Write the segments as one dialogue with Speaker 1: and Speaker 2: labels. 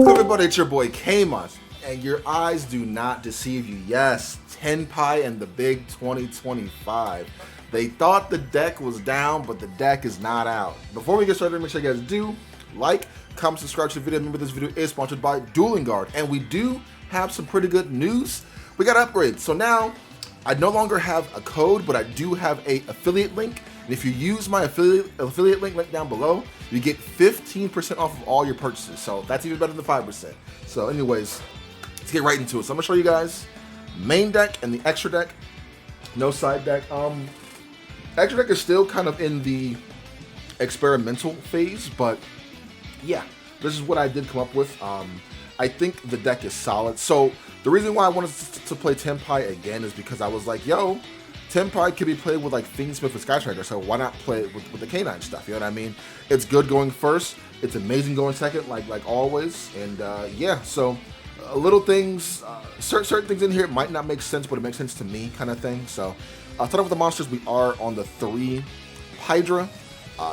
Speaker 1: So everybody, it's your boy Kamon, and your eyes do not deceive you. Yes, Tenpai and the big 2025. They thought the deck was down, but the deck is not out. Before we get started, make sure you guys do like, comment, subscribe to the video. Remember, this video is sponsored by Dueling Guard, and we do have some pretty good news. We got upgrades, so now I no longer have a code, but I do have a affiliate link. And if you use my affiliate link down below, you get 15% off of all your purchases. So that's even better than 5%. So anyways, let's get right into it. So I'm gonna show you guys main deck and the extra deck. No side deck. Extra deck is still kind of in the experimental phase, but yeah, this is what I did come up with. I think the deck is solid. So the reason why I wanted to play Tenpai again is because I was like, yo, Tenpai can be played with like Fiendsmith and Skystriker, so why not play it with the K9 stuff? You know what I mean? It's good going first. It's amazing going second, like always. And yeah, so little things, certain things in here might not make sense, but it makes sense to me, kind of thing. So I'll start off with the monsters. We are on the 3 Hydra.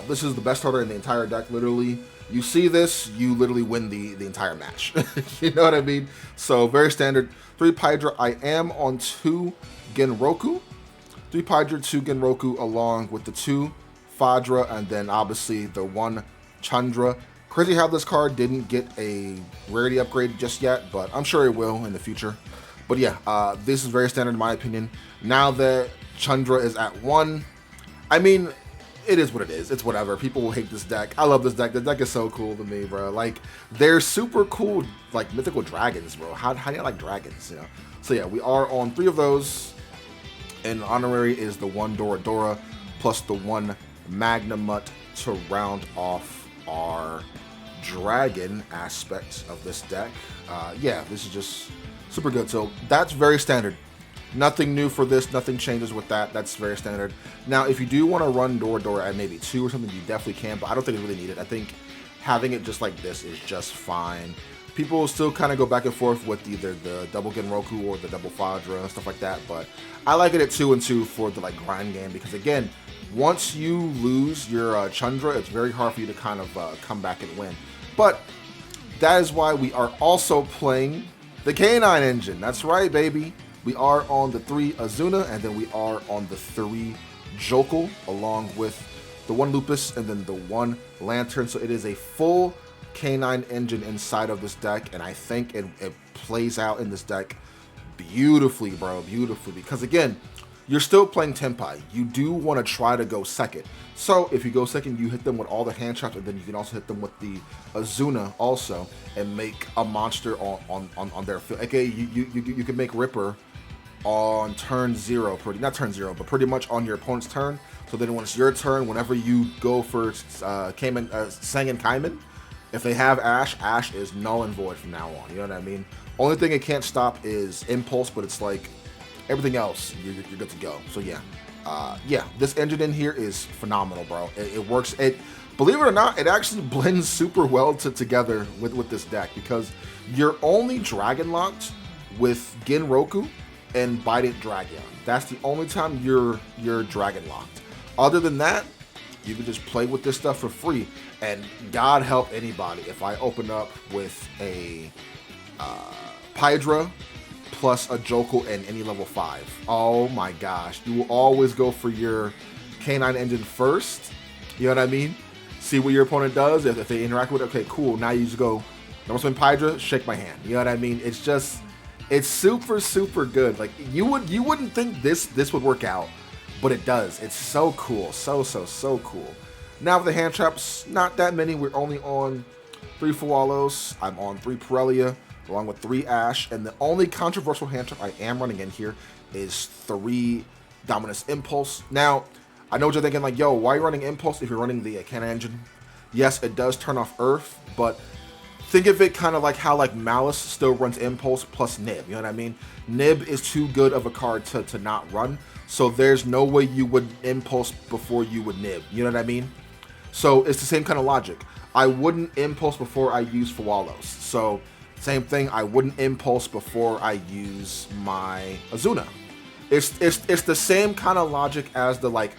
Speaker 1: This is the best starter in the entire deck, literally. You see this, you literally win the entire match. You know what I mean? So very standard. 3 Hydra. I am on 2 Genroku. 3 Hydra, 2 Genroku, along with the 2 Fadra, and then obviously the 1 Chandra. Crazy how this card didn't get a rarity upgrade just yet, but I'm sure it will in the future. But yeah, this is very standard in my opinion. Now that Chandra is at 1, I mean, it is what it is. It's whatever. People will hate this deck. I love this deck. The deck is so cool to me, bro. Like, they're super cool, like, mythical dragons, bro. How do you like dragons, you know? So yeah, we are on 3 of those. And honorary is the 1 Dora plus the 1 Magnamut to round off our dragon aspect of this deck. Yeah, this is just super good. So that's very standard. Nothing new for this. Nothing changes with that. That's very standard. Now, if you do want to run Dora at maybe 2 or something, you definitely can. But I don't think it's really needed. I think having it just like this is just fine. People will still kind of go back and forth with either the double Genroku or the double Fadra and stuff like that, but I like it at 2 and 2 for the like grind game, because again, once you lose your Chandra, it's very hard for you to kind of come back and win. But that is why we are also playing the K9 engine. That's right, baby. We are on the 3 Azuna, and then we are on the 3 Jokel, along with the 1 Lupus and then the 1 Lantern. So it is a full K9 engine inside of this deck, and I think it plays out in this deck beautifully, bro, beautifully, because again, you're still playing Tenpai. You do want to try to go second. So if you go second, you hit them with all the hand traps, and then you can also hit them with the Azuna also, and make a monster on their field. Okay, you can make Ripper on turn 0, not turn 0, but pretty much on your opponent's turn. So then when it's your turn, whenever you go for Sang and Kaiman, if they have Ash is null and void from now on. You know what I mean? Only thing it can't stop is Impulse, but it's like everything else, you're good to go. So yeah, yeah, this engine in here is phenomenal, bro. It works. Believe it or not, it actually blends super well together with this deck, because you're only dragon locked with Genroku and Bident Dragon. That's the only time you're dragon locked. Other than that, you can just play with this stuff for free, and God help anybody if I open up with a Hydra plus a Jokel and any level 5. Oh my gosh, you will always go for your K9 engine first. You know what I mean? See what your opponent does. If they interact with it, okay, cool. Now you just go, normal spin Hydra, shake my hand. You know what I mean? It's just, it's super good. Like you wouldn't think this would work out, but it does. It's so cool. So cool. Now with the hand traps, not that many. We're only on 3 Fualos. I'm on 3 Pirellia, along with 3 Ash. And the only controversial hand trap I am running in here is 3 Dominus Impulse. Now, I know what you're thinking, like, yo, why are you running Impulse if you're running the Cannon engine? Yes, it does turn off Earth, but think of it kind of like how like Malice still runs Impulse plus Nib. You know what I mean? Nib is too good of a card to not run. So there's no way you would Impulse before you would Nib. You know what I mean? So it's the same kind of logic. I wouldn't Impulse before I use Fualos. So same thing, I wouldn't Impulse before I use my Azuna. It's the same kind of logic as the like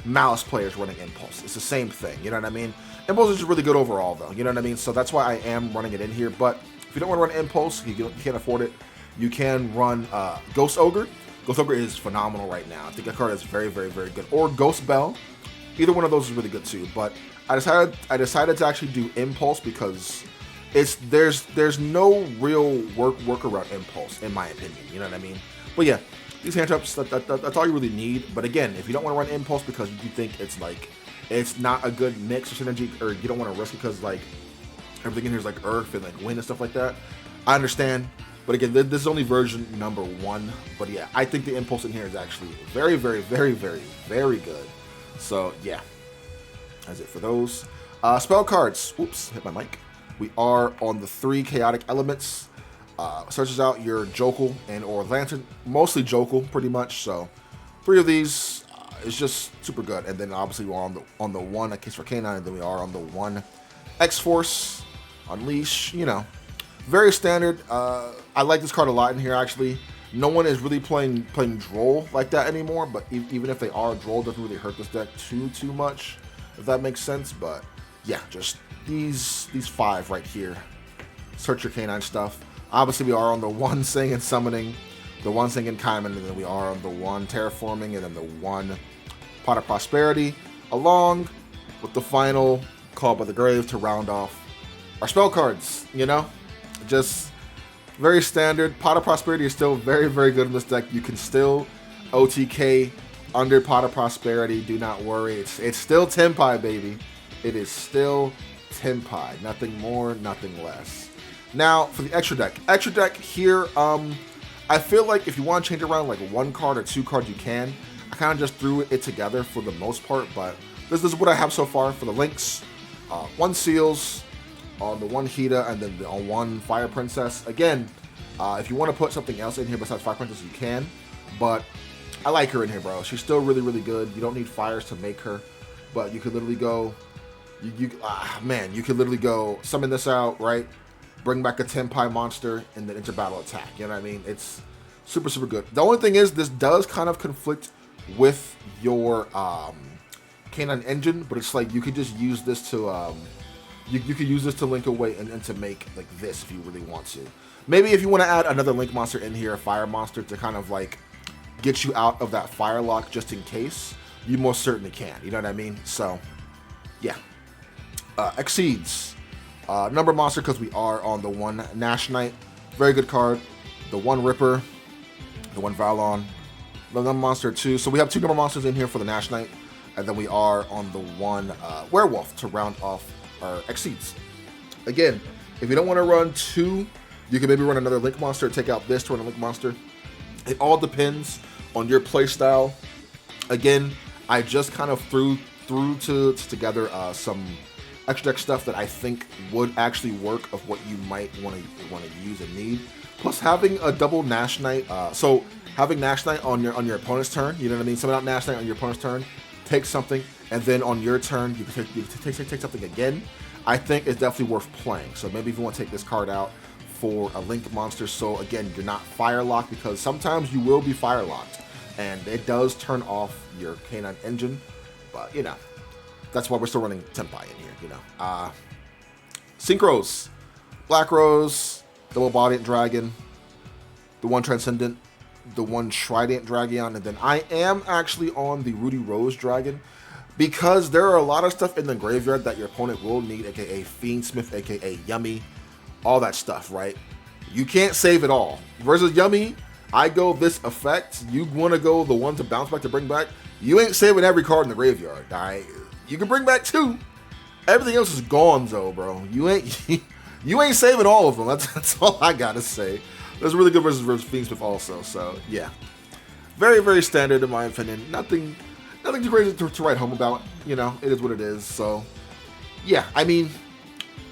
Speaker 1: Malice players running Impulse. It's the same thing, you know what I mean? Impulse is just really good overall, though. You know what I mean? So that's why I am running it in here. But if you don't want to run Impulse, you can't afford it, you can run Ghost Ogre. Ghost Ogre is phenomenal right now. I think that card is very, very, very good. Or Ghost Bell. Either one of those is really good too. But I decided to actually do Impulse because there's no real workaround Impulse, in my opinion. You know what I mean? But yeah, these hand traps, that's all you really need. But again, if you don't want to run Impulse because you think it's not a good mix or synergy, or you don't want to risk it because like everything in here is like Earth and like Wind and stuff like that, I understand. But again, this is only version number 1. But yeah, I think the Impulse in here is actually very, very, very, very, very good. So yeah, that's it for those. Spell cards. Oops, hit my mic. We are on the 3 Chaotic Elements. Searches out your Jokel and or Lantern. Mostly Jokel, pretty much. So 3 of these is just super good. And then obviously we're on the 1 Case for Canine, and then we are on the 1 X-Force, Unleash, you know. Very standard. I like this card a lot in here, actually. No one is really playing Droll like that anymore, but even if they are, Droll doesn't really hurt this deck too much, if that makes sense. But yeah, just these 5 right here. Search your canine stuff. Obviously, we are on the 1 Sing and Summoning, the 1 Sing and Kaiman, and then we are on the 1 Terraforming, and then the 1 Pot of Prosperity, along with the final Call by the Grave to round off our spell cards, you know? Just very standard. Pot of Prosperity is still very, very good in this deck. You can still OTK under Pot of Prosperity. Do not worry. It's still Tenpai, baby. It is still Tenpai. Nothing more, nothing less. Now, for the extra deck here, I feel like if you want to change around like 1 card or 2 cards, you can. I kind of just threw it together for the most part, but this is what I have so far for the links. 1 Seals, on the 1 Hida, and then on 1 Fire Princess. Again, if you want to put something else in here besides Fire Princess, you can, but I like her in here, bro. She's still really, really good. You don't need fires to make her, but you could literally go, you could literally go summon this out, right? Bring back a Tenpai monster, and then into battle attack. You know what I mean? It's super, super good. The only thing is, this does kind of conflict with your Canine Engine, but it's like you could just use this to you could use this to link away and to make like this if you really want to. Maybe if you want to add another link monster in here, a fire monster, to kind of like get you out of that fire lock just in case, you most certainly can. You know what I mean? So yeah. Exceeds. Number monster, because we are on the 1 Nash Knight. Very good card. The 1 Ripper. The 1 Valon. The number monster 2. So we have 2 number monsters in here for the Nash Knight. And then we are on the 1 Werewolf to round off our Exceeds. Again, if you don't want to run 2, you can maybe run another Link monster, take out this to run a Link monster. It all depends on your playstyle. Again, I just kind of threw together some extra deck stuff that I think would actually work of what you might want to use and need. Plus, having a double Nash Knight, so having Nash Knight on your opponent's turn, you know what I mean? Summon out Nash Knight on your opponent's turn, take something, and then on your turn you can take something again. I think it's definitely worth playing. So maybe if you want to take this card out for a Link monster, so again, you're not fire locked, because sometimes you will be fire locked, and it does turn off your Canine Engine, but you know, that's why we're still running Tenpai in here, you know. Synchros, Black Rose, Double Bodied Dragon, the 1 Transcendent, the 1 Trident Dragon, and then I am actually on the Rudy Rose Dragon, because there are a lot of stuff in the graveyard that your opponent will need, aka Fiendsmith, aka Yummy, all that stuff, right? You can't save it all. Versus Yummy, I go this effect, you want to go the 1 to bounce back to bring back, you ain't saving every card in the graveyard, alright? You can bring back 2. Everything else is gone, though, bro. You ain't saving all of them. That's all I gotta say. That's really good versus Fiendsmith also. So yeah, very, very standard in my opinion. Nothing too crazy to write home about. You know, it is what it is. So yeah, I mean,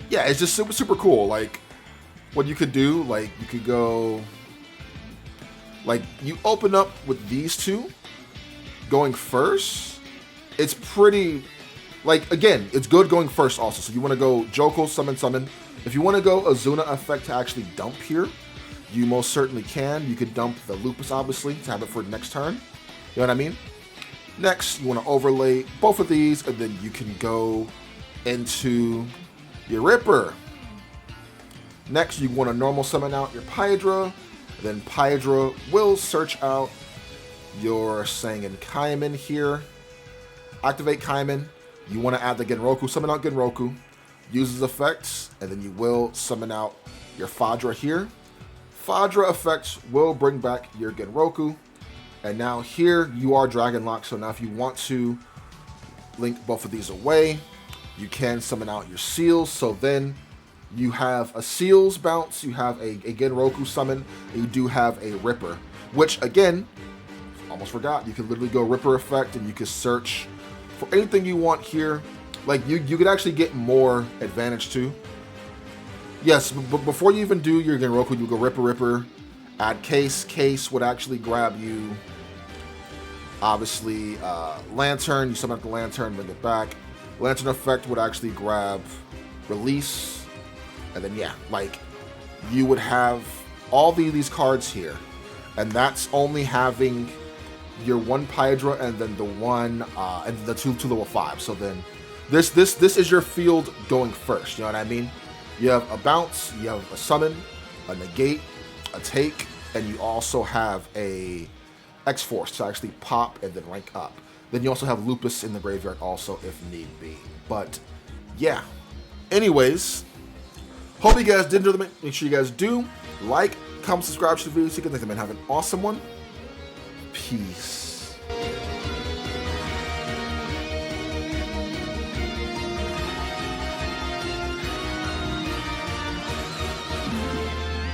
Speaker 1: yeah, it's just super, super cool. Like what you could do, like you could go, like you open up with these 2 going first. It's pretty. Like, again, it's good going first also. So you want to go Jokel, Summon. If you want to go Azuna effect to actually dump here, you most certainly can. You could dump the Lupus, obviously, to have it for the next turn. You know what I mean? Next, you want to overlay both of these, and then you can go into your Ripper. Next, you want to normal summon out your Pydra. Then Pydra will search out your Sangan Kaiman here. Activate Kaiman. You want to add the Genroku. Summon out Genroku. Uses effects. And then you will summon out your Fadra here. Fadra effects will bring back your Genroku. And now here you are Dragon Locked. So now if you want to link both of these away, you can summon out your Seals. So then you have a Seals bounce, you have a Genroku summon, and you do have a Ripper. Which again, almost forgot, you can literally go Ripper effect and you can search for anything you want here. Like you could actually get more advantage too. Yes, but before you even do your Genroku, you go Ripper, add Case. Case would actually grab you, obviously, Lantern. You summon out the Lantern, bring it back. Lantern effect would actually grab Release. And then, yeah, like, you would have all these cards here. And that's only having your one Pydra and then the one, and the two level 5. So then, this is your field going first, you know what I mean? You have a bounce, you have a summon, a negate, a take, and you also have a X-Force to actually pop and then rank up. Then you also have Lupus in the graveyard also if need be. But, yeah. Anyways, hope you guys did enjoy the video. Make sure you guys do like, comment, subscribe to the video so you can think the man have an awesome one. Peace.